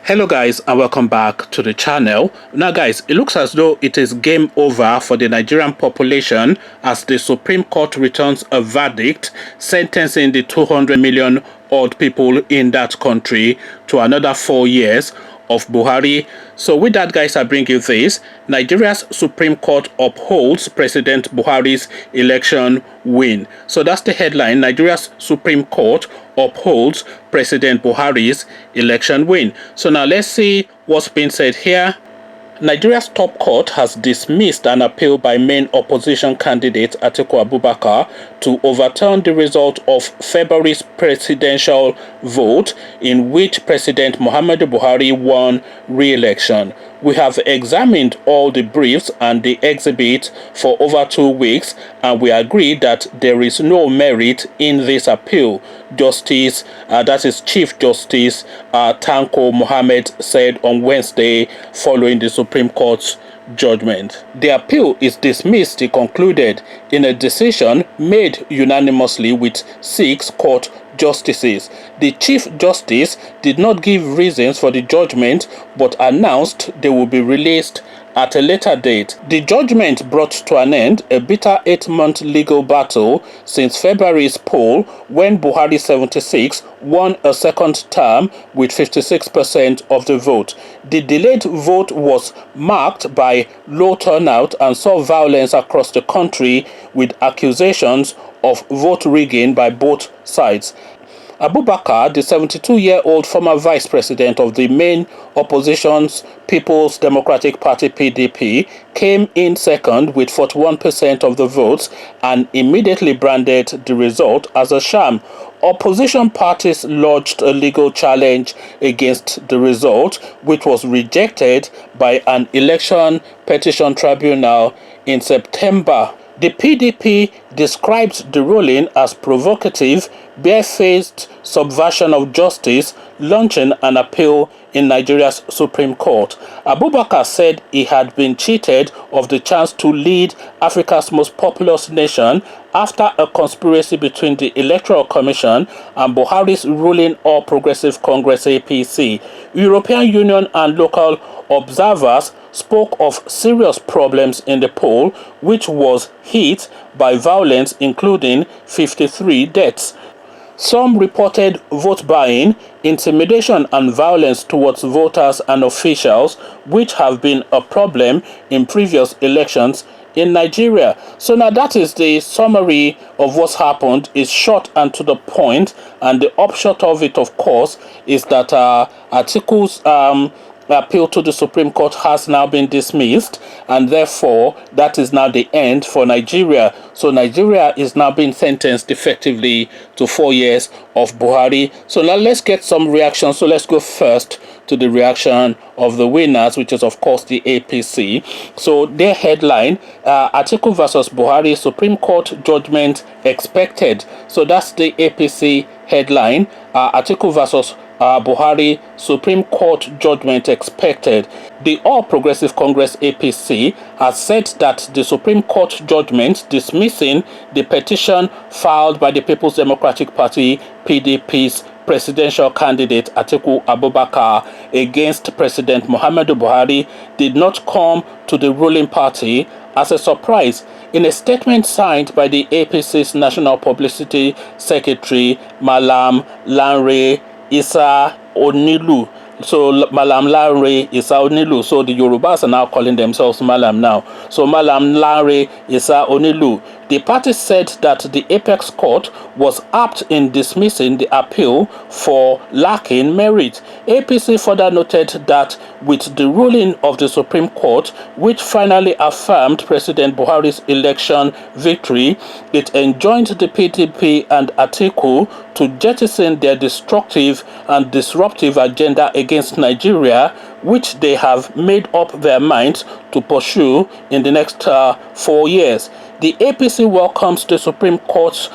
Hello guys, and welcome back to the channel. Now guys, it looks as though it is game over for the Nigerian population as the Supreme Court returns a verdict sentencing the 200 million odd people in that country to another 4 years of Buhari. So with that guys, I bring you this. Nigeria's Supreme Court upholds President Buhari's election win. So that's the headline. Nigeria's Supreme Court upholds President Buhari's election win. So now let's see what's been said here. Nigeria's top court has dismissed an appeal by main opposition candidate Atiku Abubakar to overturn the result of February's presidential vote in which President Muhammadu Buhari won re-election. We have examined all the briefs and the exhibits for over 2 weeks, and we agree that there is no merit in this appeal. Justice, that is Chief Justice Tanko Mohammed said on Wednesday following the Supreme Court's judgment. The appeal is dismissed, he concluded, in a decision made unanimously with 6 court justices. The Chief Justice did not give reasons for the judgment but announced they will be released at a later date. The judgment brought to an end a bitter 8-month legal battle since February's poll when Buhari 76 won a second term with 56% of the vote. The delayed vote was marked by low turnout and saw violence across the country with accusations of vote rigging by both sides. Abubakar, the 72-year-old former vice president of the main opposition's People's Democratic Party (PDP), came in second with 41% of the votes and immediately branded the result as a sham. Opposition parties lodged a legal challenge against the result, which was rejected by an election petition tribunal in September. The PDP described the ruling as provocative, barefaced subversion of justice, launching an appeal in Nigeria's Supreme Court. Abubakar said he had been cheated of the chance to lead Africa's most populous nation after a conspiracy between the Electoral Commission and Buhari's ruling All Progressive Congress (APC). European Union and local observers spoke of serious problems in the poll, which was hit by violence, including 53 deaths. Some reported vote buying, intimidation and violence towards voters and officials, which have been a problem in previous elections in Nigeria. So now that is the summary of what's happened. It's short and to the point, and the upshot of it, of course, is that Atiku's appeal to the Supreme Court has now been dismissed, and therefore that is now the end for Nigeria. So Nigeria is now being sentenced effectively to 4 years of Buhari. So now let's get some reactions. So let's go first to the reaction of the winners, which is of course the APC. So their headline, Atiku versus Buhari, Supreme Court judgment expected. So that's the APC headline, Atiku versus Buhari, Supreme Court judgment expected. The All Progressive Congress (APC) has said that the Supreme Court judgment dismissing the petition filed by the People's Democratic Party (PDP's) presidential candidate Atiku Abubakar against President Muhammadu Buhari did not come to the ruling party as a surprise. In a statement signed by the APC's National Publicity Secretary, Malam Lanre Isa Onilu. So Malam Lanre Isa Onilu. So the Yorubas are now calling themselves Malam now. So Malam Lanre Isa Onilu. The party said that the Apex Court was apt in dismissing the appeal for lacking merit. APC further noted that with the ruling of the Supreme Court, which finally affirmed President Buhari's election victory, it enjoined the PDP and Atiku to jettison their destructive and disruptive agenda against Nigeria, which they have made up their minds to pursue in the next 4 years. The APC welcomes the Supreme Court's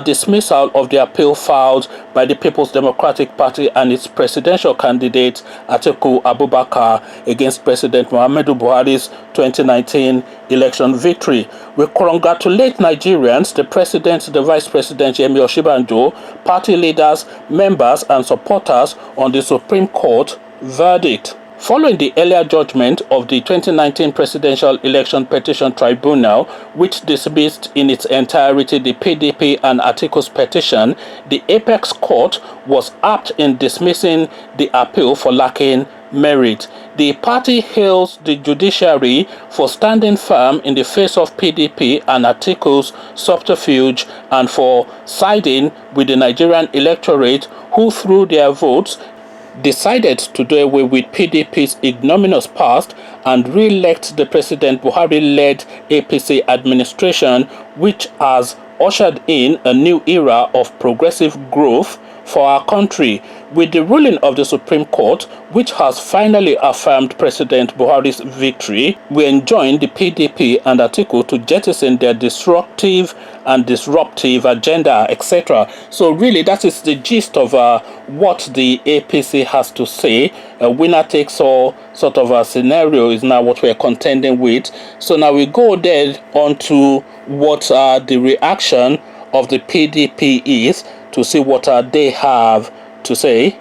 dismissal of the appeal filed by the People's Democratic Party and its presidential candidate Atiku Abubakar against President Muhammadu Buhari's 2019 election victory. We congratulate Nigerians, the President, the Vice President Yemi Osinbajo, party leaders, members and supporters on the Supreme Court Verdict. Following the earlier judgment of the 2019 Presidential Election Petition Tribunal, which dismissed in its entirety the PDP and Atiku's petition, the Apex Court was apt in dismissing the appeal for lacking merit. The party hails the judiciary for standing firm in the face of PDP and Atiku's subterfuge and for siding with the Nigerian electorate, who through their votes decided to do away with PDP's ignominious past and re-elect the President Buhari-led APC administration, which has ushered in a new era of progressive growth for our country. With the ruling of the Supreme Court, which has finally affirmed President Buhari's victory, we enjoin the PDP and Atiku to jettison their destructive and disruptive agenda, etc. So really, that is the gist of what the APC has to say. A winner takes all sort of a scenario is now what we're contending with. So now we go then on to what the reaction of the PDP is, to see what they have to say.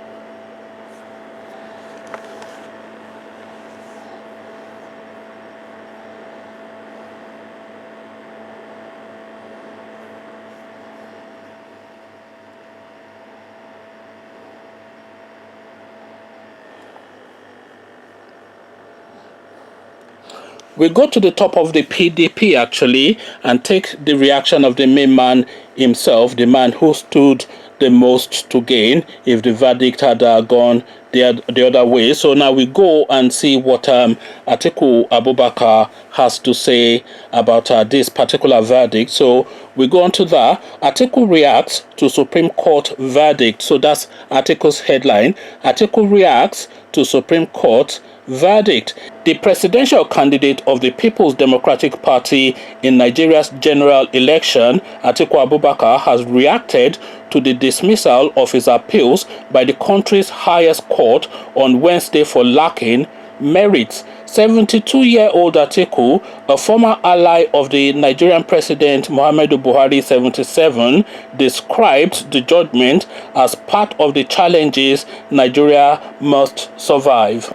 We go to the top of the PDP actually and take the reaction of the main man himself, the man who stood the most to gain if the verdict had gone the other way. So now we go and see what Atiku Abubakar has to say about this particular verdict. So we go on to that. Atiku reacts to Supreme Court verdict. So that's Atiku's headline. Atiku reacts to Supreme Court verdict. The presidential candidate of the People's Democratic Party in Nigeria's general election, Atiku Abubakar, has reacted to the dismissal of his appeals by the country's highest court on Wednesday for lacking merit. 72-year-old Atiku, a former ally of the Nigerian President Muhammadu Buhari, 77, described the judgment as part of the challenges Nigeria must survive.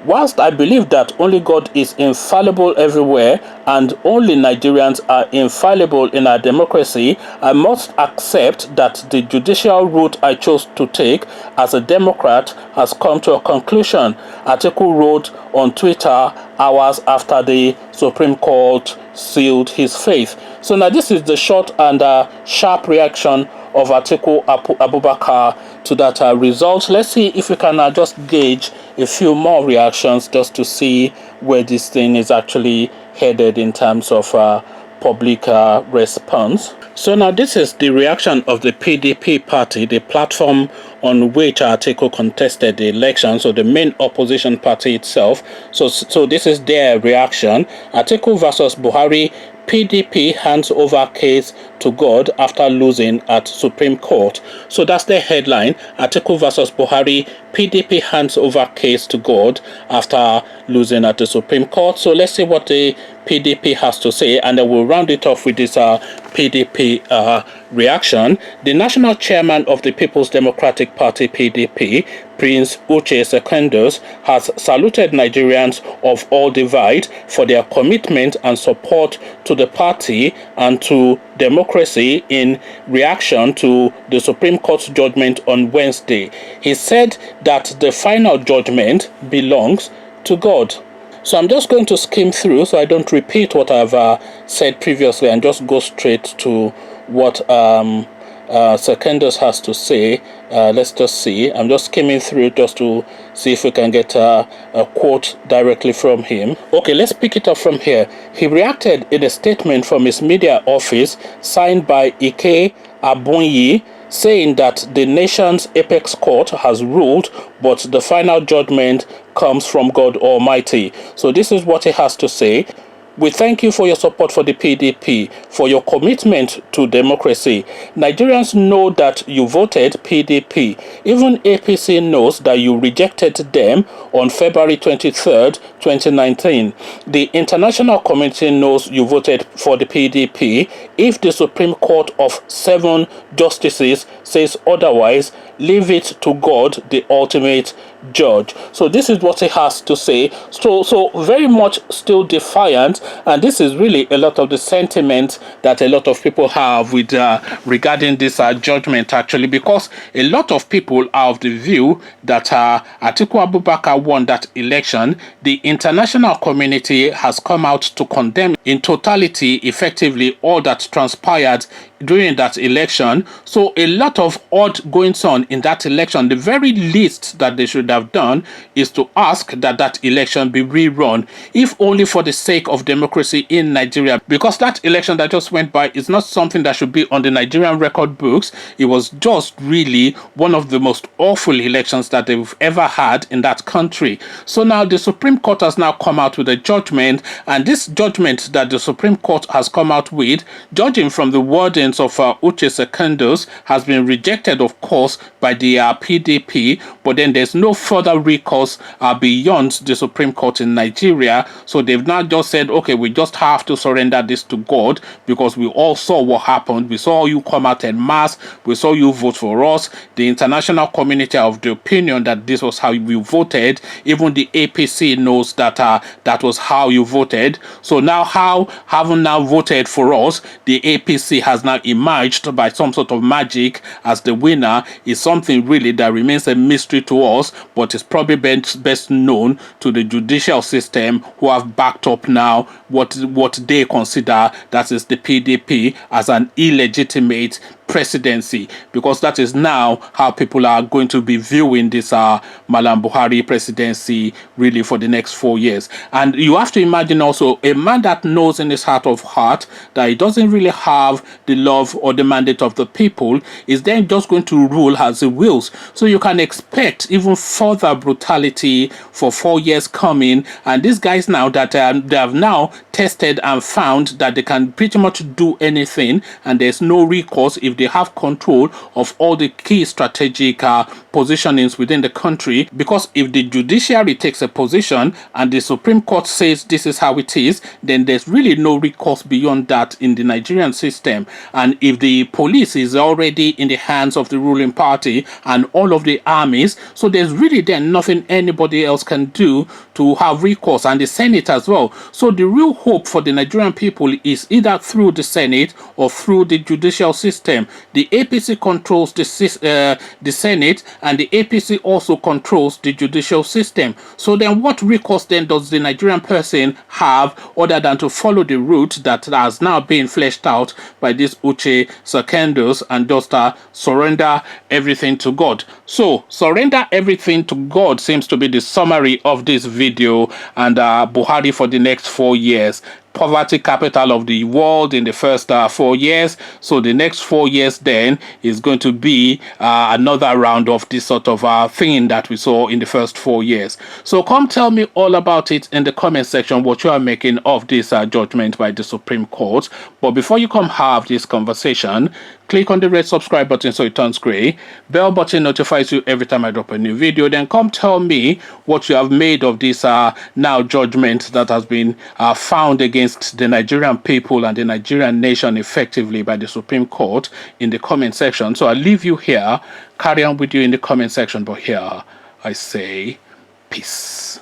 Whilst I believe that only God is infallible everywhere and only Nigerians are infallible in our democracy, I must accept that the judicial route I chose to take as a Democrat has come to a conclusion, Atiku wrote on Twitter hours after the Supreme Court sealed his faith. So now this is the short and sharp reaction of Atiku Abubakar to that result. Let's see if we can just gauge a few more reactions just to see where this thing is actually headed in terms of public response. So now this is the reaction of the PDP party, the platform on which Atiku contested the election, so the main opposition party itself. So this is their reaction. Atiku versus Buhari, PDP hands over case to God after losing at Supreme Court. So that's the headline. Atiku versus Buhari, PDP hands over case to God after losing at the Supreme Court. So let's see what the PDP has to say, and then we'll round it off with this PDP reaction. The national chairman of the People's Democratic Party, PDP, Prince Uche Secondus, has saluted Nigerians of all divide for their commitment and support to the party and to democracy in reaction to the Supreme Court's judgment on Wednesday. He said that the final judgment belongs to God. So I'm just going to skim through so I don't repeat what I've said previously and just go straight to what Secondus has to say. Let's just see. I'm just skimming through just to see if we can get a quote directly from him. Okay, let's pick it up from here. He reacted in a statement from his media office signed by Ike Abunyi, saying that the nation's apex court has ruled, but the final judgment comes from God Almighty. So this is what he has to say. We thank you for your support for the PDP, for your commitment to democracy. Nigerians know that you voted PDP. Even APC knows that you rejected them on February 23rd, 2019. The international community knows you voted for the PDP. If the Supreme Court of 7 justices says otherwise, leave it to God, the ultimate judge. So this is what he has to say. So very much still defiant, and this is really a lot of the sentiment that a lot of people have with regarding this judgment, actually, because a lot of people are of the view that Atiku Abubakar won that election. The international community has come out to condemn in totality, effectively, all that transpired during that election. So a lot of odd goings on in that election. The very least that they should have done is to ask that that election be rerun, if only for the sake of democracy in Nigeria, because that election that just went by is not something that should be on the Nigerian record books. It was just really one of the most awful elections that they've ever had in that country. So now the Supreme Court has now come out with a judgment, and this judgment that the Supreme Court has come out with, judging from the wording of Uche Secondos, has been rejected, of course, by the PDP, but then there's no further recourse beyond the Supreme Court in Nigeria. So they've now just said, okay, we just have to surrender this to God, because we all saw what happened. We saw you come out en masse. We saw you vote for us. The international community are of the opinion that this was how you voted. Even the APC knows that that was how you voted. So now, how having now voted for us, the APC has now emerged by some sort of magic as the winner, is something really that remains a mystery to us, but is probably best known to the judicial system, who have backed up now what they consider, that is the PDP, as an illegitimate presidency, because that is now how people are going to be viewing this Malam Buhari presidency really for the next 4 years. And you have to imagine also a man that knows in his heart of heart that he doesn't really have the love or the mandate of the people is then just going to rule as he wills. So you can expect even further brutality for 4 years coming. And these guys now that they have now tested and found that they can pretty much do anything, and there's no recourse if they have control of all the key strategic positionings within the country. Because if the judiciary takes a position and the Supreme Court says this is how it is, then there's really no recourse beyond that in the Nigerian system. And if the police is already in the hands of the ruling party and all of the armies, so there's really then nothing anybody else can do to have recourse, and the Senate as well. So the real hope for the Nigerian people is either through the Senate or through the judicial system. The APC controls the Senate, and the APC also controls the judicial system. So then what recourse then does the Nigerian person have other than to follow the route that has now been fleshed out by this Uche Secondos and just surrender everything to God? So surrender everything to God seems to be the summary of this video, and Buhari for the next 4 years. Poverty capital of the world in the first 4 years. So the next 4 years then is going to be another round of this sort of thing that we saw in the first 4 years. So come tell me all about it in the comment section, what you are making of this judgment by the Supreme Court. But before you come have this conversation, click on the red subscribe button so it turns gray. Bell button notifies you every time I drop a new video. Then come tell me what you have made of this now judgment that has been found against the Nigerian people and the Nigerian nation effectively by the Supreme Court in the comment section. So I'll leave you here, carry on with you in the comment section, but here I say peace.